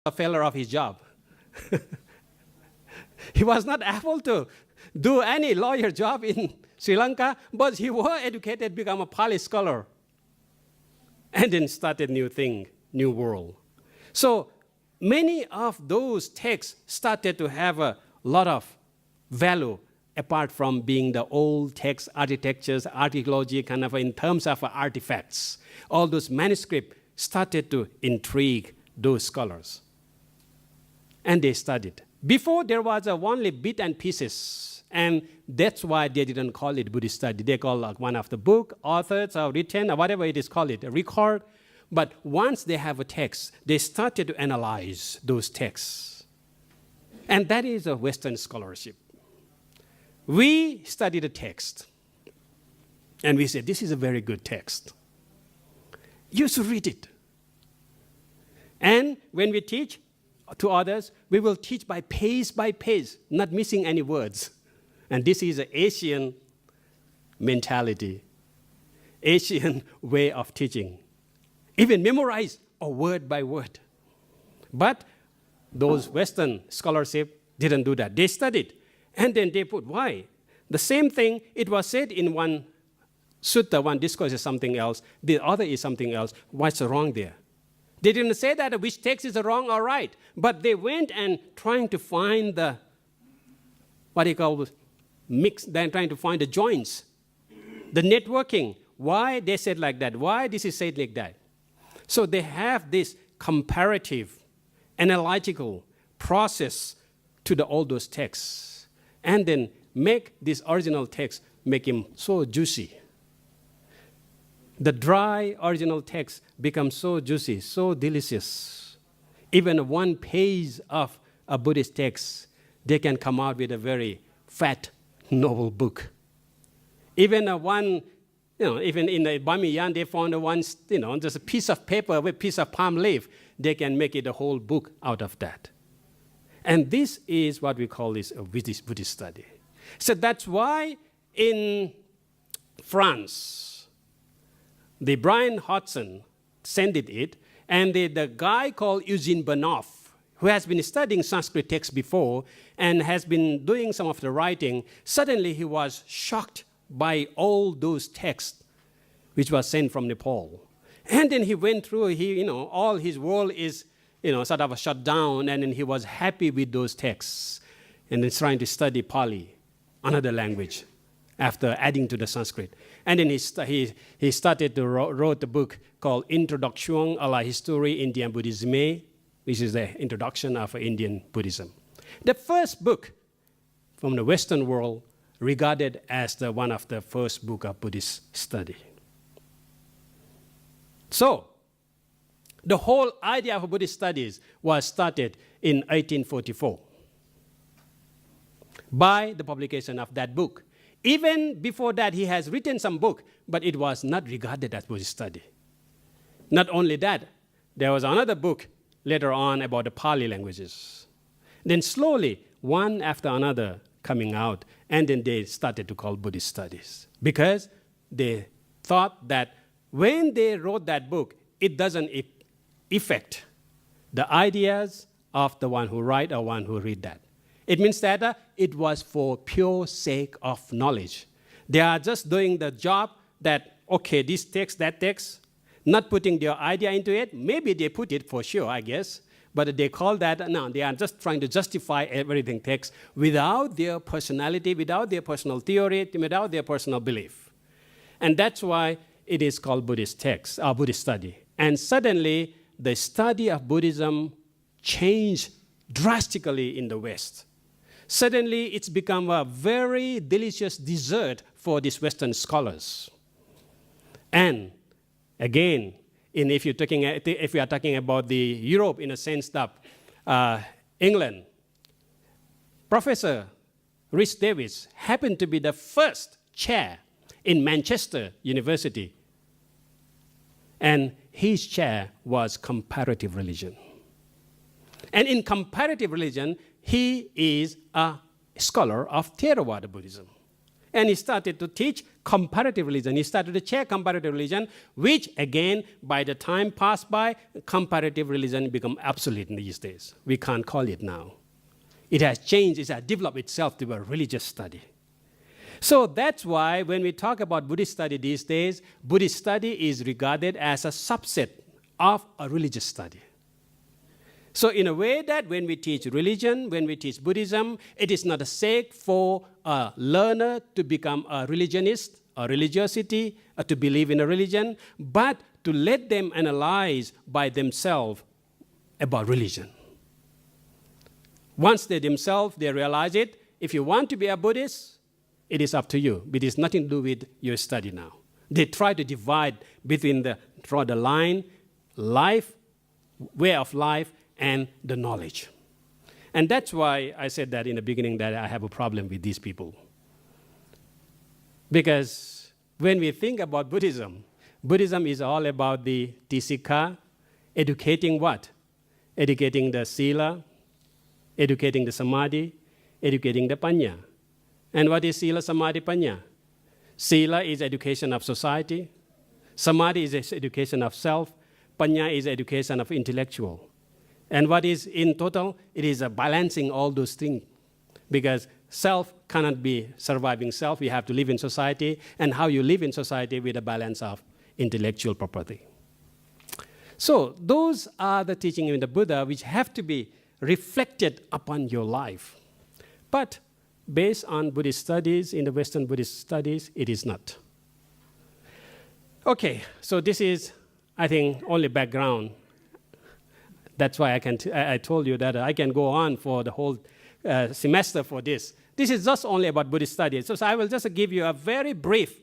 a failure of his job. He was not able to do any lawyer job in Sri Lanka, but he was educated, become a Pali scholar, and then started new thing, new world. So many of those texts started to have a lot of value apart from being the old text architectures, archaeology, kind of in terms of artifacts. All those manuscripts started to intrigue those scholars. And they studied. Before, there was only bit and pieces, and that's why they didn't call it Buddhist study. They call one of the book, authors, or written, or whatever it is called, a record. But once they have a text, they started to analyze those texts. And that is a Western scholarship. We study the text, and we say, this is a very good text. You should read it. And when we teach to others, we will teach by page, not missing any words. And this is an Asian mentality, Asian way of teaching. Even memorize or word by word. But those Western scholarship didn't do that. They studied. And then they put, why? The same thing, it was said in one sutta, one discourse is something else, the other is something else. What's wrong there? They didn't say that which text is wrong or right, but they went and trying to find the, what do you call mix, then trying to find the joints, the networking. Why they said like that? Why this is said like that? So they have this comparative, analytical process to all those texts, and then make this original text, make him so juicy. The dry original text becomes so juicy, so delicious. Even one page of a Buddhist text, they can come out with a very fat, novel book. Even even in the Bamiyan, they found just a piece of paper with a piece of palm leaf. They can make it a whole book out of that. And this is what we call this a Buddhist study. So that's why in France, the Brian Hodgson sent it, and the guy called Eugene Banoff, who has been studying Sanskrit texts before and has been doing some of the writing, suddenly he was shocked by all those texts which was sent from Nepal. And then he went through, all his world is, sort of shut down, and then he was happy with those texts. And then trying to study Pali, another language, after adding to the Sanskrit. And then he started to wrote a book called Introduction à la Histoire Indienne Bouddhisme, which is the introduction of Indian Buddhism. The first book from the Western world regarded as one of the first book of Buddhist study. So, the whole idea of Buddhist studies was started in 1844 by the publication of that book. Even before that, he has written some book, but it was not regarded as Buddhist study. Not only that, there was another book later on about the Pali languages. Then slowly, one after another coming out, and then they started to call Buddhist studies because they thought that when they wrote that book, it doesn't affect the ideas of the one who write or one who read that. It means that it was for pure sake of knowledge. They are just doing the job that, okay, this text, that text, not putting their idea into it. Maybe they put it for sure, I guess, but they call that, no, they are just trying to justify everything text without their personality, without their personal theory, without their personal belief. And that's why it is called Buddhist text, or Buddhist study. And suddenly, the study of Buddhism changed drastically in the West. Suddenly, it's become a very delicious dessert for these Western scholars. And again, if we are talking about the Europe in a sense that England, Professor Rhys Davids happened to be the first chair in Manchester University. And his chair was comparative religion. And in comparative religion, he is a scholar of Theravada Buddhism. And he started to teach comparative religion. He started to chair comparative religion, which again, by the time passed by, comparative religion become obsolete in these days. We can't call it now. It has changed, it has developed itself to a religious study. So that's why when we talk about Buddhist study these days, Buddhist study is regarded as a subset of a religious study. So in a way that when we teach religion, when we teach Buddhism, it is not a sake for a learner to become a religionist, a religiosity, or to believe in a religion, but to let them analyze by themselves about religion. Once they themselves, they realize it, if you want to be a Buddhist, it is up to you. It has nothing to do with your study now. They try to divide between draw the line, life, way of life, and the knowledge. And that's why I said that in the beginning that I have a problem with these people. Because when we think about Buddhism, Buddhism is all about the tisika, educating what? Educating the sila, educating the samadhi, educating the panya. And what is sila, samadhi, panya? Sila is education of society. Samadhi is education of self. Panya is education of intellectual. And what is in total? It is a balancing all those things. Because self cannot be surviving self. You have to live in society. And how you live in society with a balance of intellectual property. So those are the teachings in the Buddha which have to be reflected upon your life. But based on Buddhist studies, in the Western Buddhist studies, it is not. Okay, so this is, I think, only background. That's why I told you that I can go on for the whole semester for this. This is just only about Buddhist studies. So I will just give you a very brief,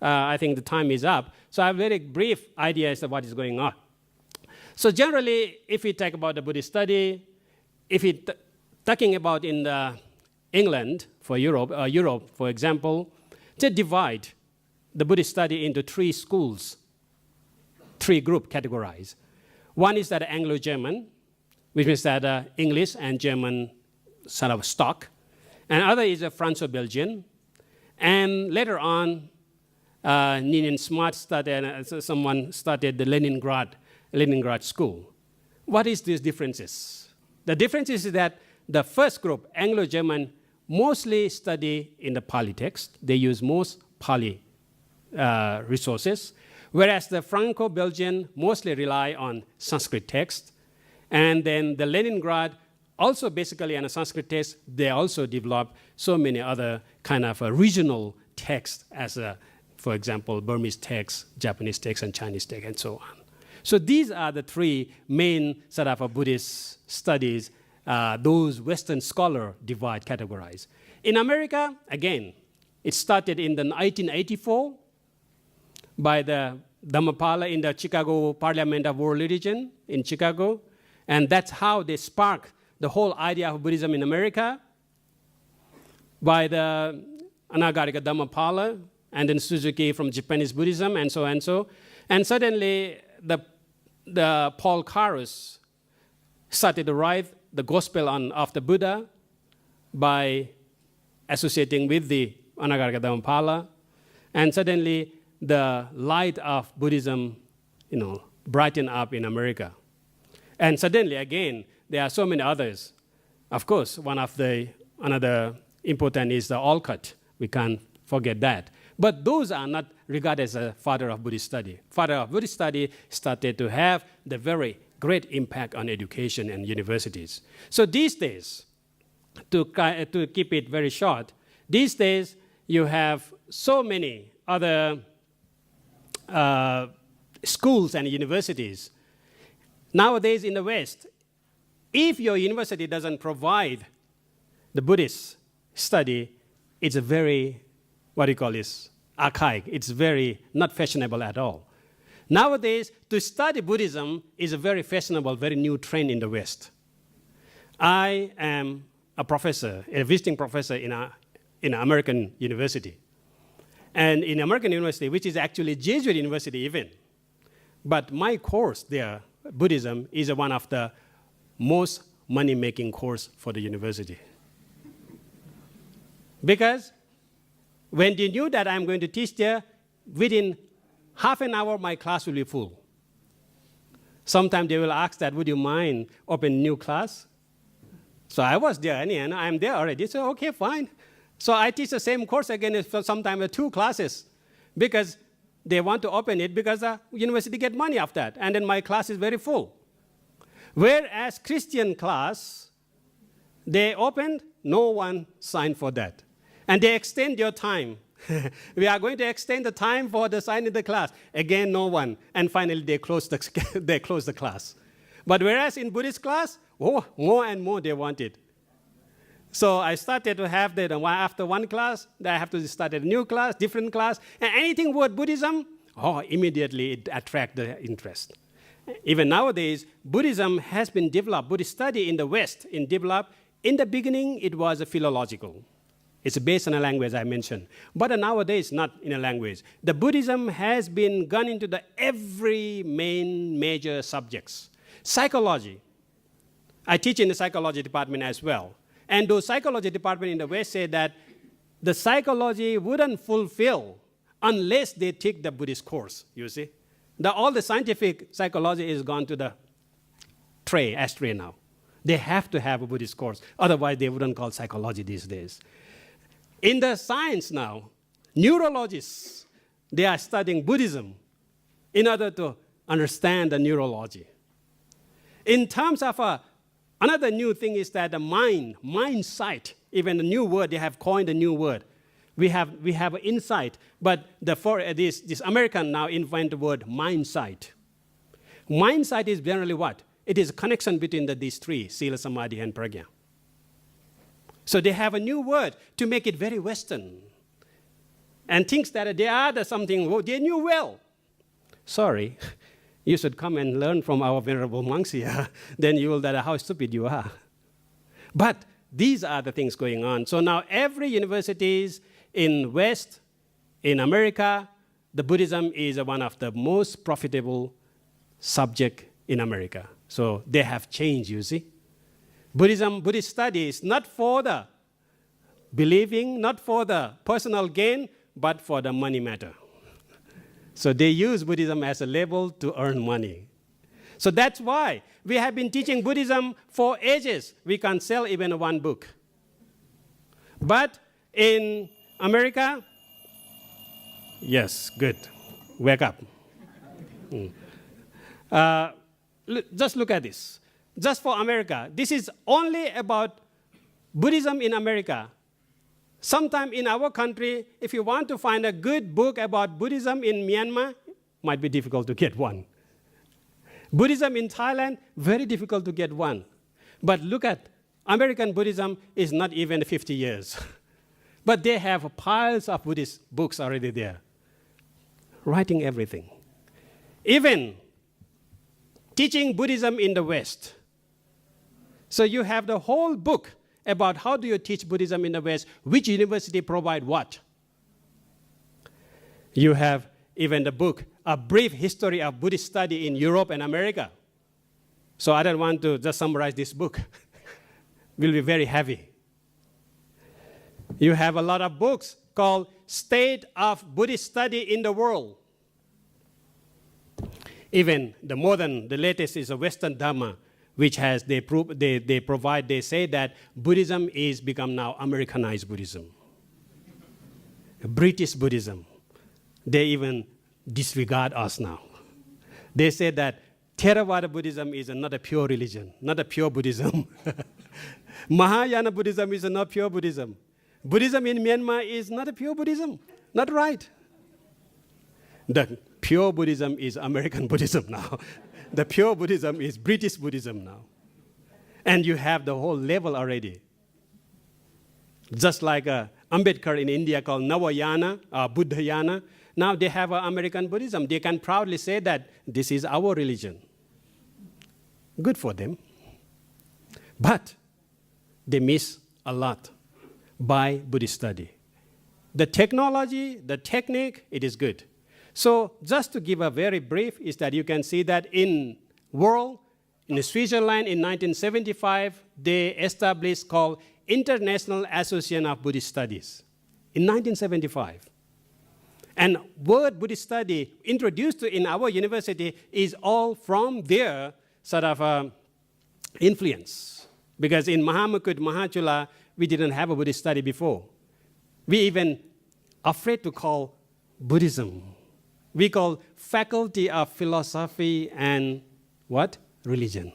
I think the time is up, so I have a very brief idea as to what is going on. So generally, if we talk about the Buddhist study, if we're talking about in England, for Europe, for example, they divide the Buddhist study into three schools, three group categorized. One is that Anglo-German, which means that English and German sort of stock. And other is a Franco-Belgian. And later on, Ninian Smart started, someone started the Leningrad School. What is these differences? The difference is that the first group, Anglo-German, mostly study in the Pali text. They use most Pali resources. Whereas the Franco-Belgian mostly rely on Sanskrit text. And then the Leningrad, also basically on a Sanskrit text, they also develop so many other kind of regional texts as, for example, Burmese text, Japanese text, and Chinese text, and so on. So these are the three main sort of Buddhist studies those Western scholars divide, categorize. In America, again, it started in the 1984 by the Dhammapala in the Chicago Parliament of World Religion in Chicago. And that's how they sparked the whole idea of Buddhism in America by the Anagarika Dhammapala and then Suzuki from Japanese Buddhism and so and so. And suddenly the Paul Carus started to write the Gospel of the Buddha by associating with the Anagarika Dhammapala. And suddenly the light of Buddhism, brightened up in America. And suddenly, again, there are so many others. Of course, another important is the Olcott. We can't forget that. But those are not regarded as a father of Buddhist study. Father of Buddhist study started to have the very great impact on education and universities. So these days, to keep it very short, these days you have so many other schools and universities. Nowadays in the West, if your university doesn't provide the Buddhist study, it's a very, archaic. It's very not fashionable at all. Nowadays, to study Buddhism is a very fashionable, very new trend in the West. I am a professor, a visiting professor in an American university. And in American university, which is actually Jesuit university even, but my course there, Buddhism, is one of the most money-making course for the university. Because When they knew that I'm going to teach there, within half an hour, my class will be full. Sometimes they will ask that, would you mind open new class? So I was there, and I'm there already. So okay, fine. So I teach the same course again for sometimes 2 classes because they want to open it because the university get money off that. And then my class is very full. Whereas Christian class, they opened, no one signed for that. And they extend your time. We are going to extend the time for the sign in the class. Again, no one. And finally, they close the class. But whereas in Buddhist class, more and more they wanted. So I started to have that after one class, I have to start a new class, different class. And anything word Buddhism, immediately it attracts the interest. Even nowadays, Buddhism has been developed. Buddhist study in the West in developed. In the beginning, it was a philological. It's based on a language I mentioned. But nowadays, not in a language. The Buddhism has been gone into the every main major subjects. Psychology. I teach in the psychology department as well. And the psychology department in the West say that the psychology wouldn't fulfill unless they take the Buddhist course, you see. All the scientific psychology is gone to the ashtray now. They have to have a Buddhist course. Otherwise, they wouldn't call psychology these days. In the science now, neurologists, they are studying Buddhism in order to understand the neurology. In terms of another new thing is that the mind sight, even the new word, they have coined a new word. We have an insight, but this American now invent the word mind sight. Mind sight is generally what? It is a connection between these 3, Sila, Samadhi, and Prajna. So they have a new word to make it very Western. And thinks that they are something they knew well. Sorry, you should come and learn from our venerable monks here. Then you will know how stupid you are. But these are the things going on. So now every universities in West, in America, the Buddhism is one of the most profitable subject in America. So they have changed, you see. Buddhist study is not for the believing, not for the personal gain, but for the money matter. So they use Buddhism as a label to earn money. So that's why we have been teaching Buddhism for ages. We can sell even one book. But in America, yes, good. Wake up. Just look at this. Just for America, this is only about Buddhism in America. Sometime in our country, if you want to find a good book about Buddhism in Myanmar, it might be difficult to get one. Buddhism in Thailand, very difficult to get one. But look at American Buddhism is not even 50 years. But they have piles of Buddhist books already there, writing everything. Even teaching Buddhism in the West. So you have the whole book about how do you teach Buddhism in the West, which university provide what. You have even the book, A Brief History of Buddhist Study in Europe and America. So I don't want to just summarize this book. Will be very heavy. You have a lot of books called State of Buddhist Study in the World. Even the latest is a Western Dharma, which has, they say that Buddhism is become now Americanized Buddhism. British Buddhism. They even disregard us now. They say that Theravada Buddhism is not a pure religion, not a pure Buddhism. Mahayana Buddhism is not pure Buddhism. Buddhism in Myanmar is not a pure Buddhism, not right. The pure Buddhism is American Buddhism now. The pure Buddhism is British Buddhism now. And you have the whole level already. Just like Ambedkar in India called Navayana, Buddhayana, now they have American Buddhism. They can proudly say that this is our religion. Good for them. But they miss a lot by Buddhist study. The technology, the technique, it is good. So just to give a very brief is that you can see that in Switzerland in 1975, they established called International Association of Buddhist Studies. in 1975. And word Buddhist study introduced in our university is all from their sort of influence. Because in Mahamukut, Mahachula, we didn't have a Buddhist study before. We even afraid to call Buddhism. We call Faculty of Philosophy and what? Religion.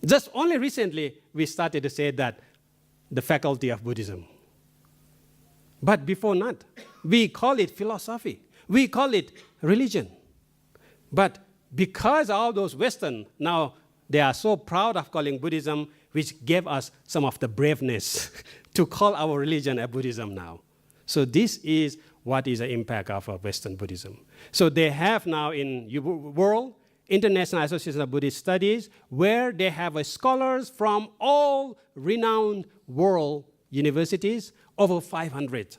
Just only recently, we started to say that the Faculty of Buddhism. But before not, we call it philosophy. We call it religion. But because all those Western, now they are so proud of calling Buddhism, which gave us some of the braveness to call our religion a Buddhism now. So this is what is the impact of Western Buddhism. So they have now in world, International Association of Buddhist Studies, where they have scholars from all renowned world universities, over 500.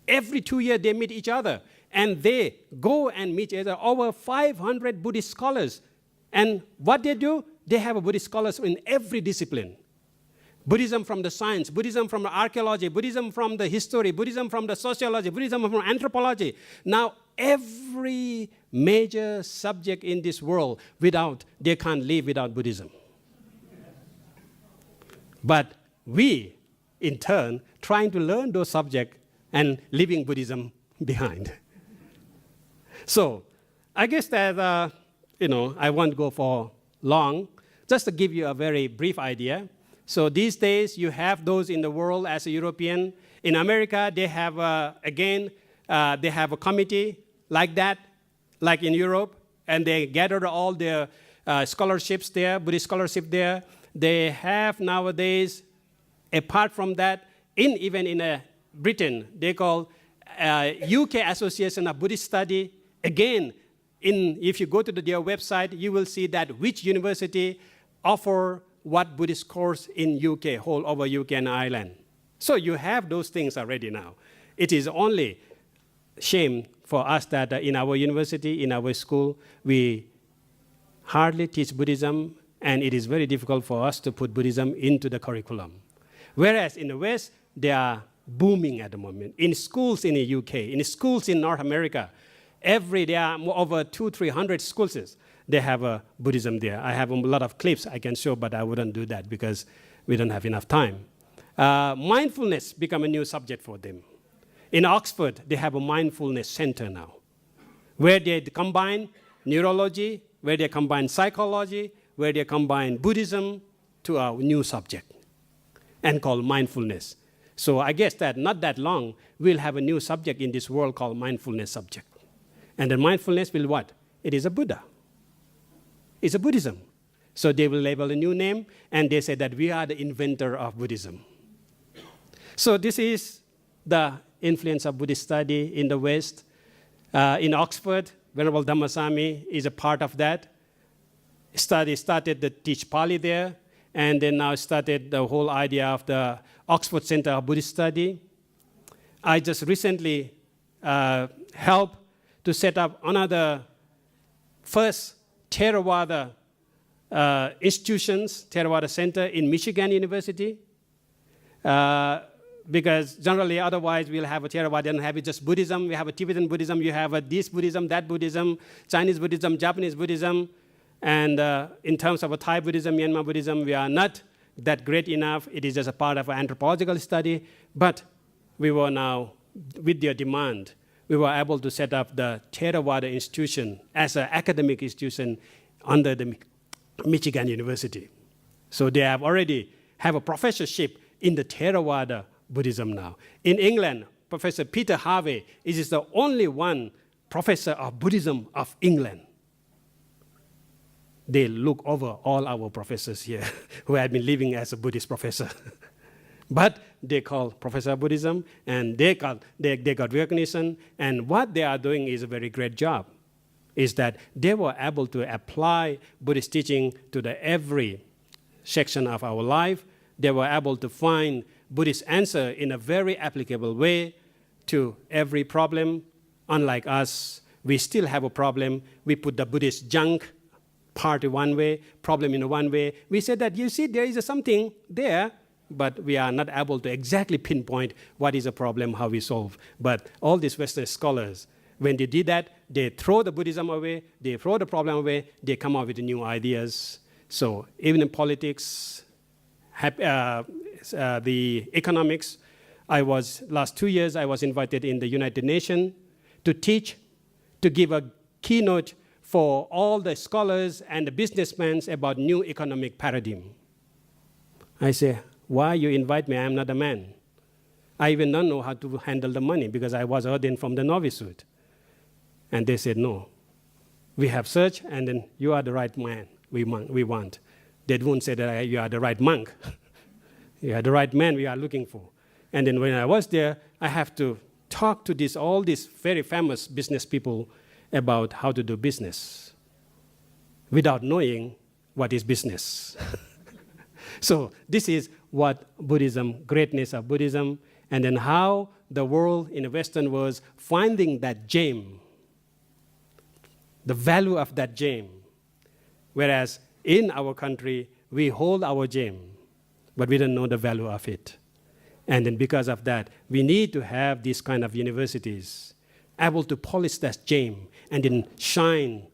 Every 2 years they meet each other, and they go and meet each other, over 500 Buddhist scholars. And what they do, they have a Buddhist scholars in every discipline. Buddhism from the science, Buddhism from the archaeology, Buddhism from the history, Buddhism from the sociology, Buddhism from anthropology. Now, every major subject in this world, they can't live without Buddhism. But we, in turn, trying to learn those subjects and leaving Buddhism behind. So, I guess that, I won't go for long, just to give you a very brief idea. So these days, you have those in the world as a European. In America, they have, they have a committee like that, like in Europe, and they gather all their scholarships there, Buddhist scholarship there. They have nowadays, apart from that, even in Britain, they call UK Association of Buddhist Study. Again, if you go to their website, you will see that which university offer what Buddhist course in UK, whole over UK and Ireland. So you have those things already now. It is only shame for us that in our university, in our school, we hardly teach Buddhism, and it is very difficult for us to put Buddhism into the curriculum. Whereas in the West, they are booming at the moment. In schools in the UK, in schools in North America, there are over 200-300 schools. They have Buddhism there. I have a lot of clips I can show, but I wouldn't do that because we don't have enough time. Mindfulness become a new subject for them. In Oxford, they have a mindfulness center now, where they combine neurology, where they combine psychology, where they combine Buddhism to a new subject, and called mindfulness. So I guess that not that long, we'll have a new subject in this world called mindfulness subject. And then mindfulness will what? It is a Buddha. It's a Buddhism. So they will label a new name, and they say that we are the inventor of Buddhism. So this is the influence of Buddhist study in the West. In Oxford, Venerable Dhammasami is a part of that. Started to teach Pali there, and then now started the whole idea of the Oxford Center of Buddhist Study. I just recently helped to set up another first Theravada institutions, Theravada Center in Michigan University. Because generally, otherwise, we'll have a Theravada and have it just Buddhism. We have a Tibetan Buddhism, you have this Buddhism, that Buddhism, Chinese Buddhism, Japanese Buddhism. And in terms of a Thai Buddhism, Myanmar Buddhism, we are not that great enough. It is just a part of an anthropological study. But we were now, with their demand, we were able to set up the Theravada institution as an academic institution under the Michigan University. So they have already have a professorship in the Theravada Buddhism now. In England, Professor Peter Harvey is the only one professor of Buddhism of England. They look over all our professors here who had been living as a Buddhist professor. But they call Professor of Buddhism, and they got recognition. And what they are doing is a very great job, is that they were able to apply Buddhist teaching to every section of our life. They were able to find Buddhist answer in a very applicable way to every problem. Unlike us, we still have a problem. We put the Buddhist junk part in one way, problem in one way. We said that, you see, there is something there, but we are not able to exactly pinpoint what is the problem, how we solve. But all these Western scholars, when they did that, they throw the Buddhism away, they throw the problem away, they come up with new ideas. So even in politics, the economics, last 2 years, I was invited in the United Nations to teach, to give a keynote for all the scholars and the businessmen about new economic paradigm. I say, why you invite me? I'm not a man. I even don't know how to handle the money because I was ordained from the novitiate. And they said, no, we have searched, and then you are the right man we want. They won't say that you are the right monk. You are the right man we are looking for. And then when I was there, I have to talk to all these very famous business people about how to do business without knowing what is business. So this is what Buddhism, greatness of Buddhism, and then how the world in the Western world finding that gem, the value of that gem. Whereas in our country, we hold our gem, but we don't know the value of it. And then because of that, we need to have these kind of universities able to polish that gem and then shine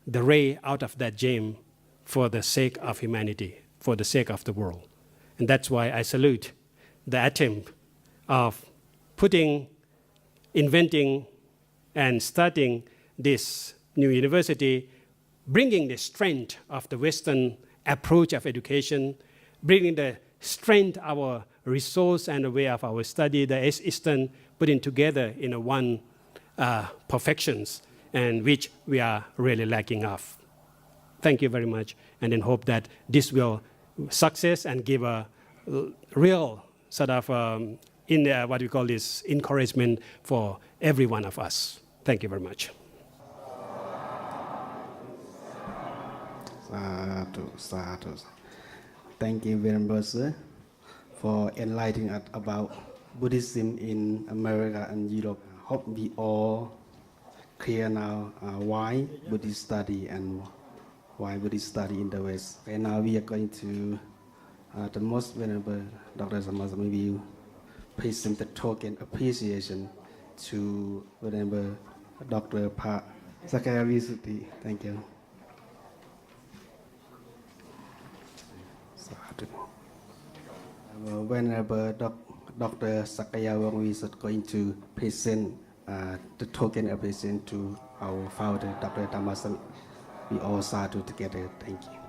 the ray out of that gem for the sake of humanity, for the sake of the world. And that's why I salute the attempt of inventing and starting this new university, bringing the strength of the Western approach of education, bringing the strength of our resource and the way of our study, the Eastern, putting together in a one perfections, and which we are really lacking of. Thank you very much, and then hope that this will success and give a real sort of what we call this encouragement for every one of us. Thank you very much. Sadhu. Thank you very much, sir, for enlightening us about Buddhism in America and Europe. Hope we all clear now why Buddhist study and why Buddhist study in the West. And now we are going to the most venerable Dr. Sammasami will present the token appreciation to venerable Dr. Pa Sakaya Visuddhi. Thank you. Venerable Dr. Sakaya is going to present the token appreciation to our founder, Dr. Dhammasami. We all sadhu together. Thank you.